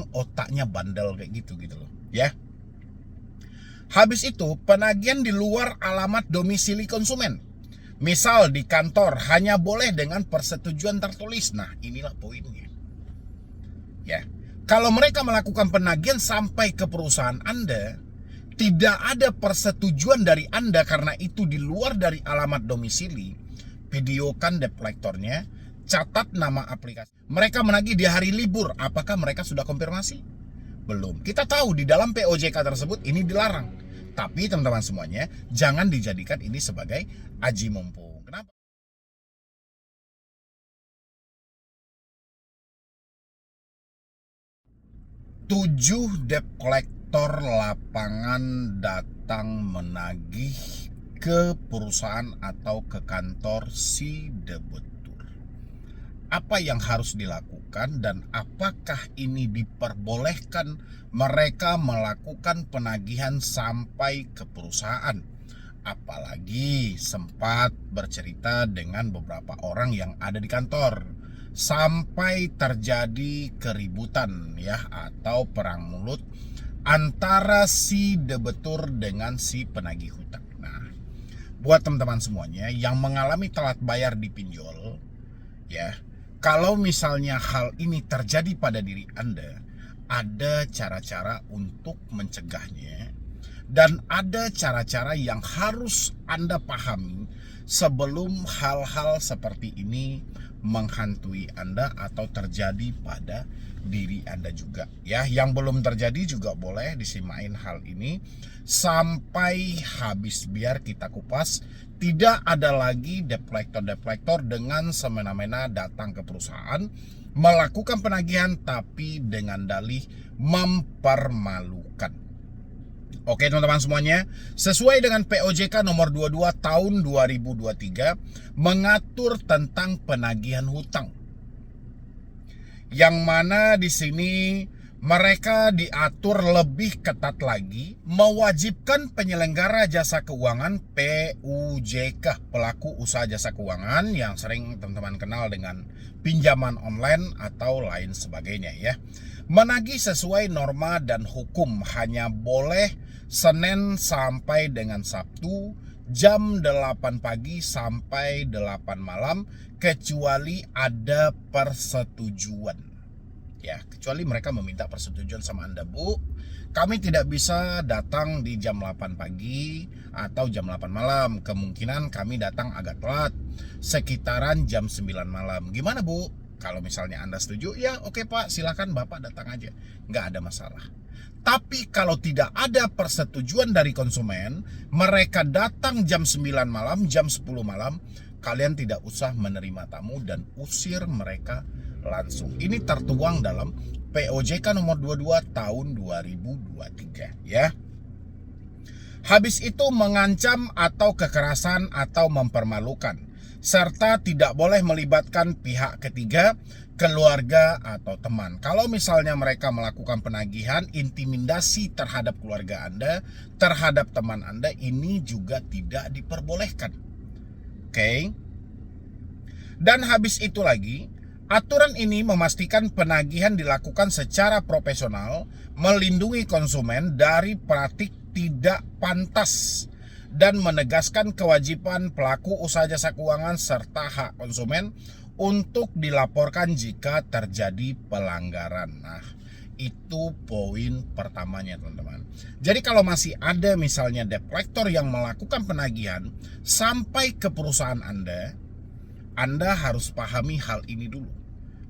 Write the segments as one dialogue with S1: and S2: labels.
S1: yang otaknya bandel kayak gitu loh, ya. Habis itu penagihan di luar alamat domisili konsumen. Misal di kantor hanya boleh dengan persetujuan tertulis. Nah, inilah poinnya. Ya. Kalau mereka melakukan penagihan sampai ke perusahaan Anda, tidak ada persetujuan dari Anda karena itu di luar dari alamat domisili, videokan debt collectornya, catat nama aplikasi. Mereka menagih di hari libur, apakah mereka sudah konfirmasi? Belum. Kita tahu di dalam POJK tersebut ini dilarang. Tapi teman-teman semuanya, jangan dijadikan ini sebagai aji mumpung. Kenapa? 7 debt collector lapangan datang menagih ke perusahaan atau ke kantor si debitur. Apa yang harus dilakukan dan apakah ini diperbolehkan mereka melakukan penagihan sampai ke perusahaan? Apalagi sempat bercerita dengan beberapa orang yang ada di kantor sampai terjadi keributan ya atau perang mulut antara si debitur dengan si penagih hutang. Nah, buat teman-teman semuanya yang mengalami telat bayar di pinjol ya, kalau misalnya hal ini terjadi pada diri Anda, ada cara-cara untuk mencegahnya dan ada cara-cara yang harus Anda pahami sebelum hal-hal seperti ini menghantui Anda atau terjadi pada diri Anda juga. Ya, yang belum terjadi juga boleh disimain hal ini sampai habis biar kita kupas. Tidak ada lagi debt collector dengan semena-mena datang ke perusahaan melakukan penagihan tapi dengan dalih mempermalukan. Oke teman-teman semuanya, sesuai dengan POJK nomor 22 tahun 2023 mengatur tentang penagihan hutang. Yang mana di sini mereka diatur lebih ketat lagi, mewajibkan penyelenggara jasa keuangan PUJK, pelaku usaha jasa keuangan yang sering teman-teman kenal dengan pinjaman online atau lain sebagainya ya, menagih sesuai norma dan hukum, hanya boleh Senin sampai dengan Sabtu jam 8 pagi sampai 8 malam kecuali ada persetujuan. Ya, kecuali mereka meminta persetujuan sama Anda, Bu. Kami tidak bisa datang di jam 8 pagi atau jam 8 malam. Kemungkinan kami datang agak telat, sekitaran jam 9 malam. Gimana, Bu? Kalau misalnya Anda setuju, ya oke Pak, silakan Bapak datang aja. Nggak ada masalah. Tapi kalau tidak ada persetujuan dari konsumen, mereka datang jam 9 malam, jam 10 malam, kalian tidak usah menerima tamu dan usir mereka langsung. Ini tertuang dalam POJK nomor 22 tahun 2023 ya. Habis itu mengancam atau kekerasan atau mempermalukan, serta tidak boleh melibatkan pihak ketiga, keluarga atau teman. Kalau misalnya mereka melakukan penagihan, intimidasi terhadap keluarga Anda, terhadap teman Anda, ini juga tidak diperbolehkan. Oke. Dan habis itu lagi, aturan ini memastikan penagihan dilakukan secara profesional, melindungi konsumen dari praktik tidak pantas, dan menegaskan kewajiban pelaku usaha jasa keuangan serta hak konsumen untuk dilaporkan jika terjadi pelanggaran. Nah, itu poin pertamanya teman-teman. Jadi kalau masih ada misalnya debt collector yang melakukan penagihan sampai ke perusahaan Anda harus pahami hal ini dulu.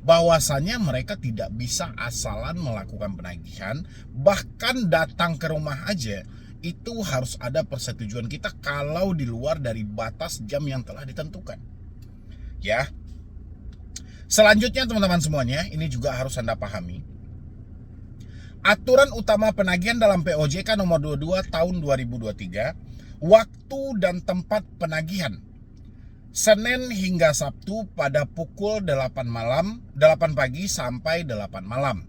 S1: Bahwasanya mereka tidak bisa asalan melakukan penagihan, bahkan datang ke rumah aja itu harus ada persetujuan kita kalau di luar dari batas jam yang telah ditentukan. Ya. Selanjutnya teman-teman semuanya, ini juga harus Anda pahami. Aturan utama penagihan dalam POJK nomor 22 tahun 2023, waktu dan tempat penagihan. Senin hingga Sabtu pada pukul 8 pagi sampai 8 malam.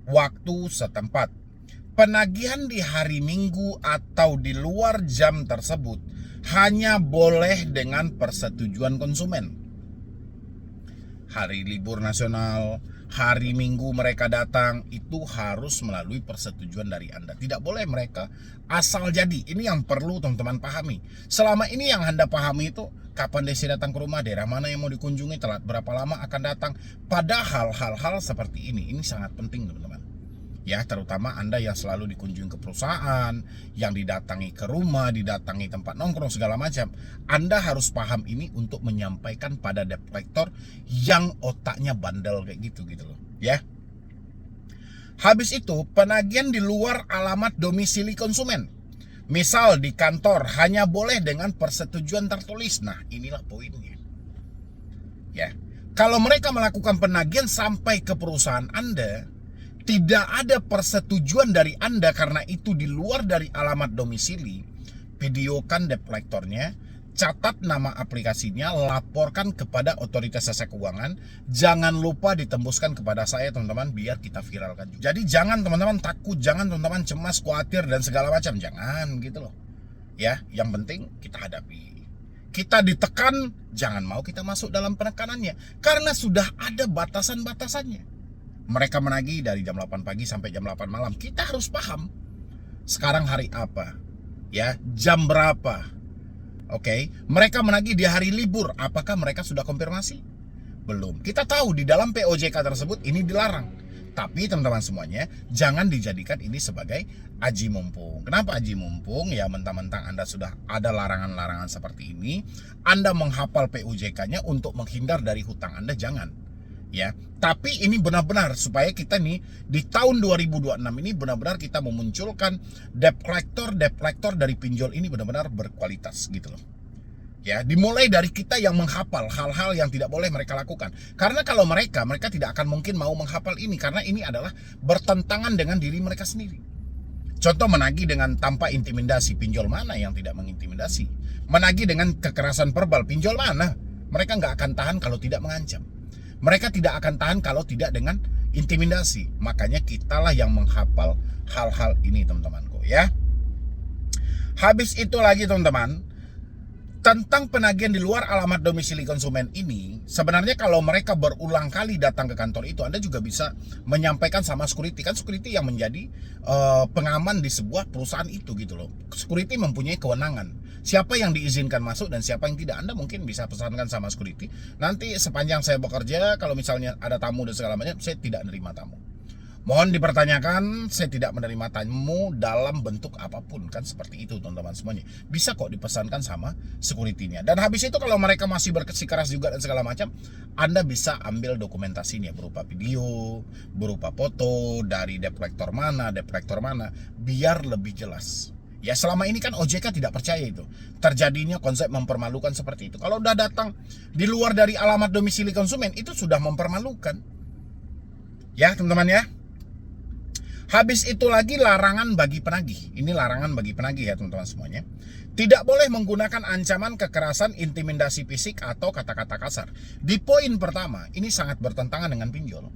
S1: Waktu setempat. Penagihan di hari Minggu atau di luar jam tersebut hanya boleh dengan persetujuan konsumen. hari libur nasional, hari Minggu mereka datang, itu harus melalui persetujuan dari Anda. Tidak boleh mereka asal jadi. Ini yang perlu teman-teman pahami. Selama ini yang Anda pahami itu kapan Desi datang ke rumah, daerah mana yang mau dikunjungi, telat berapa lama akan datang. Padahal hal-hal seperti ini sangat penting teman-teman. Ya, terutama Anda yang selalu dikunjungi ke perusahaan, yang didatangi ke rumah, didatangi tempat nongkrong segala macam. Anda harus paham ini untuk menyampaikan pada debt collector yang otaknya bandel kayak gitu loh, ya. Habis itu, penagihan di luar alamat domisili konsumen. Misal di kantor hanya boleh dengan persetujuan tertulis. Nah, inilah poinnya. Ya. Kalau mereka melakukan penagihan sampai ke perusahaan Anda, tidak ada persetujuan dari Anda karena itu di luar dari alamat domisili, videokan debt collectornya, catat nama aplikasinya, laporkan kepada otoritas jasa keuangan, jangan lupa ditembuskan kepada saya teman-teman biar kita viralkan juga. Jadi jangan teman-teman takut, jangan teman-teman cemas, khawatir dan segala macam, jangan gitu loh. Ya, yang penting kita hadapi. Kita ditekan, jangan mau kita masuk dalam penekanannya karena sudah ada batasan-batasannya. Mereka menagih dari jam 8 pagi sampai jam 8 malam. Kita harus paham sekarang hari apa, ya, jam berapa. Oke, mereka menagih di hari libur. Apakah mereka sudah konfirmasi? Belum. Kita tahu di dalam POJK tersebut ini dilarang. Tapi teman-teman semuanya, jangan dijadikan ini sebagai aji mumpung. Kenapa aji mumpung? Ya mentang-mentang Anda sudah ada larangan-larangan seperti ini, Anda menghafal POJK-nya untuk menghindar dari hutang Anda, jangan. Ya, tapi ini benar-benar supaya kita nih di tahun 2026 ini benar-benar kita memunculkan debt collector dari pinjol ini benar-benar berkualitas gitu loh. Ya, dimulai dari kita yang menghafal hal-hal yang tidak boleh mereka lakukan. Karena kalau mereka tidak akan mungkin mau menghafal ini karena ini adalah bertentangan dengan diri mereka sendiri. Contoh menagih dengan tanpa intimidasi, pinjol mana yang tidak mengintimidasi? Menagih dengan kekerasan verbal, pinjol mana? Mereka nggak akan tahan kalau tidak mengancam. Mereka tidak akan tahan kalau tidak dengan intimidasi. Makanya kitalah yang menghafal hal-hal ini teman-temanku, ya. Habis itu lagi teman-teman, tentang penagihan di luar alamat domisili konsumen ini, sebenarnya kalau mereka berulang kali datang ke kantor itu, Anda juga bisa menyampaikan sama security. Kan security yang menjadi pengaman di sebuah perusahaan itu gitu loh. Security mempunyai kewenangan. Siapa yang diizinkan masuk dan siapa yang tidak, Anda mungkin bisa pesankan sama security. Nanti sepanjang saya bekerja, kalau misalnya ada tamu dan segala macam, saya tidak menerima tamu. Mohon dipertanyakan, saya tidak menerima tamu dalam bentuk apapun. Kan seperti itu teman-teman semuanya. Bisa kok dipesankan sama security-nya. Dan habis itu kalau mereka masih bersikeras juga dan segala macam, Anda bisa ambil dokumentasinya berupa video, berupa foto dari debt collector mana, biar lebih jelas. Ya selama ini kan OJK tidak percaya itu. Terjadinya konsep mempermalukan seperti itu. Kalau udah datang di luar dari alamat domisili konsumen, itu sudah mempermalukan. Ya teman-teman ya. Habis itu lagi larangan bagi penagih. Ini larangan bagi penagih ya teman-teman semuanya. Tidak boleh menggunakan ancaman, kekerasan, intimidasi fisik atau kata-kata kasar. Di poin pertama, ini sangat bertentangan dengan pinjol.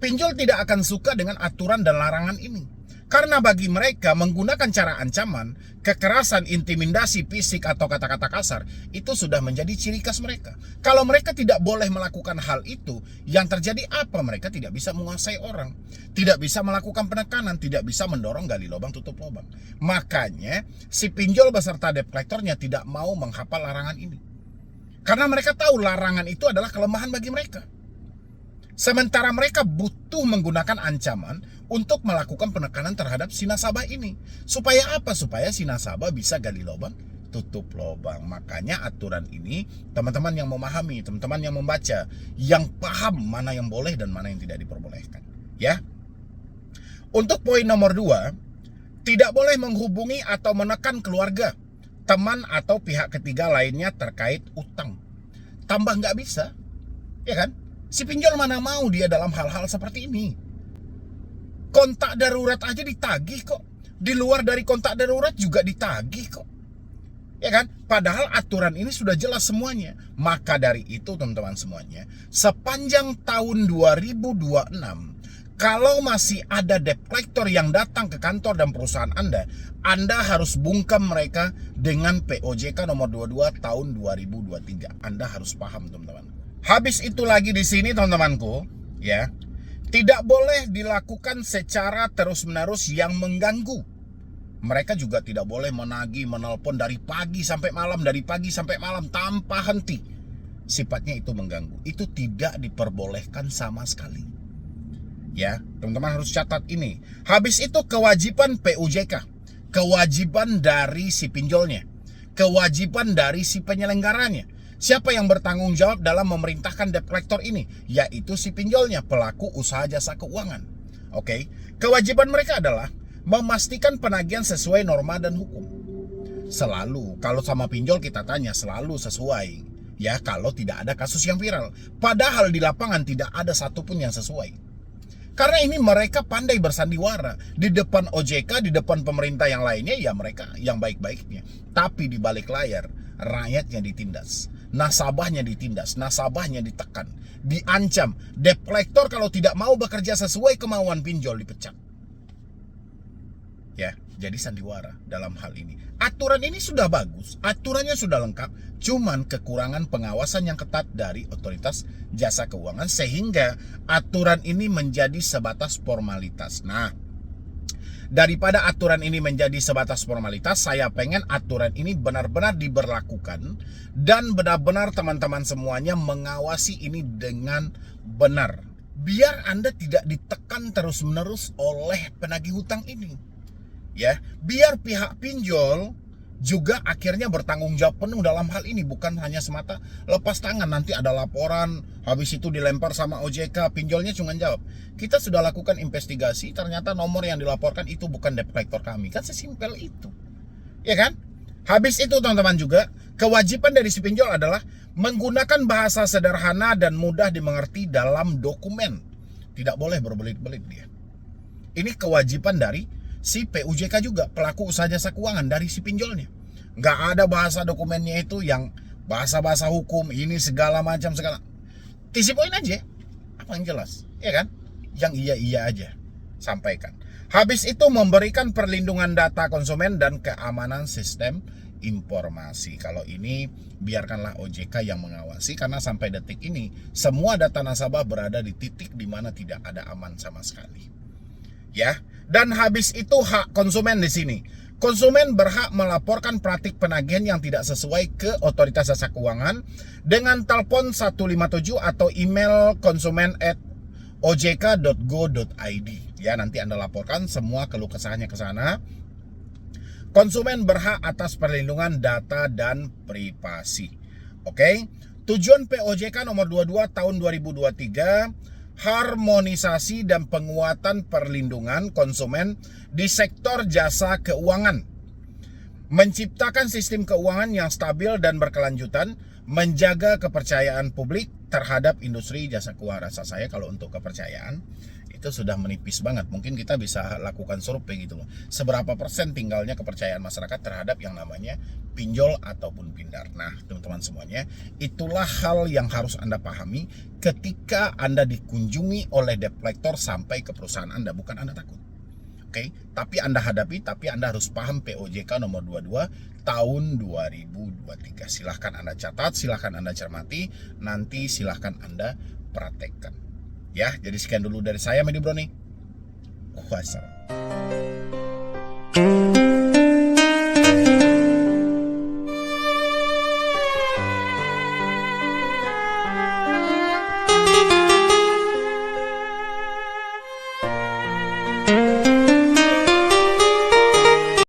S1: Pinjol tidak akan suka dengan aturan dan larangan ini. Karena bagi mereka menggunakan cara ancaman, kekerasan, intimidasi fisik atau kata-kata kasar itu sudah menjadi ciri khas mereka. Kalau mereka tidak boleh melakukan hal itu, yang terjadi apa? Mereka tidak bisa menguasai orang, tidak bisa melakukan penekanan, tidak bisa mendorong gali lubang tutup lubang. Makanya si pinjol beserta debt collectornya tidak mau menghafal larangan ini. Karena mereka tahu larangan itu adalah kelemahan bagi mereka. Sementara mereka butuh menggunakan ancaman untuk melakukan penekanan terhadap si nasabah ini. Supaya apa? Supaya si nasabah bisa gali lubang, tutup lubang. Makanya aturan ini, teman-teman yang memahami, teman-teman yang membaca, yang paham mana yang boleh dan mana yang tidak diperbolehkan. Ya. Untuk poin nomor 2, tidak boleh menghubungi atau menekan keluarga, teman atau pihak ketiga lainnya terkait utang. Tambah nggak bisa, ya kan? Si pinjol mana mau dia dalam hal-hal seperti ini. Kontak darurat aja ditagih kok. Di luar dari kontak darurat juga ditagih kok. Ya kan? Padahal aturan ini sudah jelas semuanya. Maka dari itu teman-teman semuanya, sepanjang tahun 2026, kalau masih ada debt collector yang datang ke kantor dan perusahaan Anda harus bungkam mereka dengan POJK nomor 22 tahun 2023. Anda harus paham teman-teman. Habis itu lagi di sini teman-temanku, ya, tidak boleh dilakukan secara terus-menerus yang mengganggu. Mereka juga tidak boleh menagih, menelpon dari pagi sampai malam, dari pagi sampai malam tanpa henti. Sifatnya itu mengganggu. Itu tidak diperbolehkan sama sekali. Ya, teman-teman harus catat ini. Habis itu kewajiban PUJK, kewajiban dari si pinjolnya, kewajiban dari si penyelenggaranya. Siapa yang bertanggung jawab dalam memerintahkan debt collector ini? Yaitu si pinjolnya, pelaku usaha jasa keuangan. Oke, kewajiban mereka adalah memastikan penagihan sesuai norma dan hukum. Selalu, kalau sama pinjol kita tanya selalu sesuai. Ya, kalau tidak ada kasus yang viral. Padahal di lapangan tidak ada satupun yang sesuai. Karena ini mereka pandai bersandiwara. Di depan OJK, di depan pemerintah yang lainnya, ya mereka yang baik-baiknya. Tapi di balik layar, rakyatnya ditindas. Nasabahnya ditindas, nasabahnya ditekan, diancam. Debt collector kalau tidak mau bekerja sesuai kemauan pinjol dipecat. Ya, jadi sandiwara dalam hal ini. Aturan ini sudah bagus, aturannya sudah lengkap, cuman kekurangan pengawasan yang ketat dari otoritas jasa keuangan sehingga aturan ini menjadi sebatas formalitas. Nah, daripada aturan ini menjadi sebatas formalitas, saya pengen aturan ini benar-benar diberlakukan dan benar-benar teman-teman semuanya mengawasi ini dengan benar. Biar Anda tidak ditekan terus-menerus oleh penagih hutang ini. Ya, biar pihak pinjol juga akhirnya bertanggung jawab penuh dalam hal ini, bukan hanya semata lepas tangan nanti ada laporan habis itu dilempar sama OJK, pinjolnya cuma jawab kita sudah lakukan investigasi, ternyata nomor yang dilaporkan itu bukan debt collector kami. Kan sesimpel itu, ya kan? Habis itu teman-teman juga kewajiban dari si pinjol adalah menggunakan bahasa sederhana dan mudah dimengerti dalam dokumen. Tidak boleh berbelit-belit dia. Ini kewajiban dari si PUJK juga, pelaku usaha jasa keuangan, dari si pinjolnya. Nggak ada bahasa dokumennya itu yang bahasa-bahasa hukum, ini segala macam segala. Tisi poin aja, apa yang jelas, ya kan? Yang iya-iya aja, sampaikan. Habis itu memberikan perlindungan data konsumen dan keamanan sistem informasi. Kalau ini biarkanlah OJK yang mengawasi, karena sampai detik ini semua data nasabah berada di titik di mana tidak ada aman sama sekali. Ya, dan habis itu hak konsumen di sini. Konsumen berhak melaporkan praktik penagihan yang tidak sesuai ke otoritas jasa keuangan dengan telepon 157 atau email konsumen@ojk.go.id. Ya, nanti Anda laporkan semua keluh kesahnya ke sana. Konsumen berhak atas perlindungan data dan privasi. Oke. Tujuan POJK nomor 22 tahun 2023, harmonisasi dan penguatan perlindungan konsumen di sektor jasa keuangan, menciptakan sistem keuangan yang stabil dan berkelanjutan, menjaga kepercayaan publik terhadap industri jasa keuangan. Rasa saya kalau untuk kepercayaan itu sudah menipis banget. Mungkin kita bisa lakukan survei gitu loh. Seberapa persen tinggalnya kepercayaan masyarakat terhadap yang namanya pinjol ataupun pindar. Nah, teman-teman semuanya, itulah hal yang harus Anda pahami ketika Anda dikunjungi oleh debt collector sampai ke perusahaan Anda. Bukan Anda takut. Oke, tapi Anda hadapi, tapi Anda harus paham POJK nomor 22 tahun 2023. Silahkan Anda catat, silahkan Anda cermati, nanti silahkan Anda praktekkan. Ya, jadi sekian dulu dari saya, Medi Broni. Wassalam.